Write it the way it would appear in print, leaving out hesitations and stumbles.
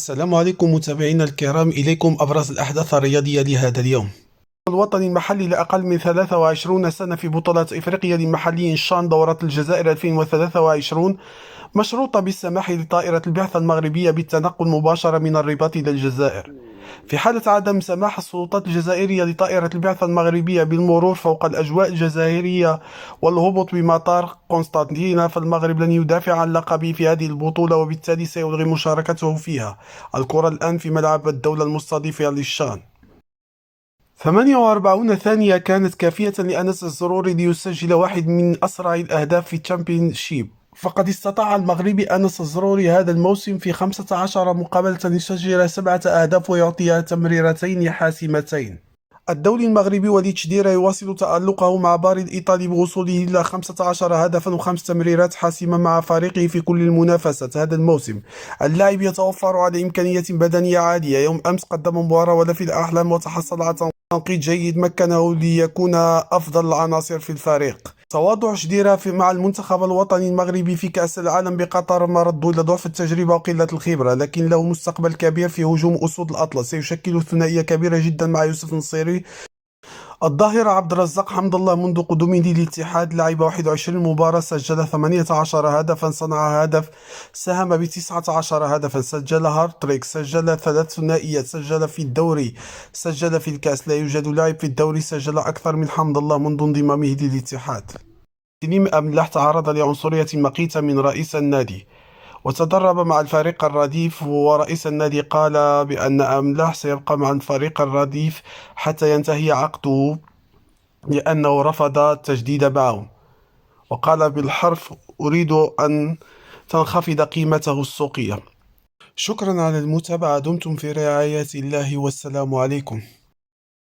السلام عليكم متابعينا الكرام، إليكم أبرز الأحداث الرياضية لهذا اليوم. الوطني المحلي لأقل من 23 سنة في بطولة إفريقيا للمحليين شان دورة الجزائر 2023 مشروطة بالسماح لطائرة البعثة المغربية بالتنقل مباشرة من الرباط إلى الجزائر. في حالة عدم سماح السلطات الجزائرية لطائرة البعثة المغربية بالمرور فوق الأجواء الجزائرية والهبوط بمطار قسنطينة، فالمغرب لن يدافع عن لقبه في هذه البطولة، وبالتالي سيلغي مشاركته فيها. الكرة الآن في ملعب الدولة المستضيفة للشان. 48 ثانية كانت كافية لأنس الزروري ليسجل واحد من أسرع الأهداف في الشامبيونشيب، فقد استطاع المغربي أنس الزروري هذا الموسم في 15 مقابلة يسجل 7 أهداف ويعطيها تمريرتين حاسمتين. الدولي المغربي وليد شديرة يواصل تألقه مع باري الإيطالي بوصوله إلى 15 هدفا و5 تمريرات حاسمة مع فريقه في كل المنافسات هذا الموسم. اللاعب يتوفر على إمكانية بدنية عالية. يوم أمس قدم مباراة ولا في الأحلام وتحصل على تنقيط جيد مكنه ليكون أفضل العناصر في الفريق. تواضع شديرة مع المنتخب الوطني المغربي في كأس العالم بقطر مرد إلى ضعف التجربة وقلة الخبرة، لكن له مستقبل كبير في هجوم أسود الأطلس. سيشكل ثنائية كبيرة جدا مع يوسف النصيري. الظاهرة عبد الرزاق حمد الله منذ قدومه للاتحاد لعب 21 مباراة، سجل 18 هدفا، صنع هدف، ساهم ب19 هدفا، سجل هارتريك، سجل 3 ثنائيات، سجل في الدوري، سجل في الكأس. لا يوجد لاعب في الدوري سجل أكثر من حمد الله منذ انضمامه للاتحاد. سليم أملاح تعرض لعنصرية مقيتة من رئيس النادي وتدرب مع الفريق الرديف، ورئيس النادي قال بأن أملاح سيبقى مع الفريق الرديف حتى ينتهي عقده لأنه رفض التجديد معهم، وقال بالحرف: أريد أن تنخفض قيمته السوقية. شكرا على المتابعة، دمتم في رعاية الله والسلام عليكم.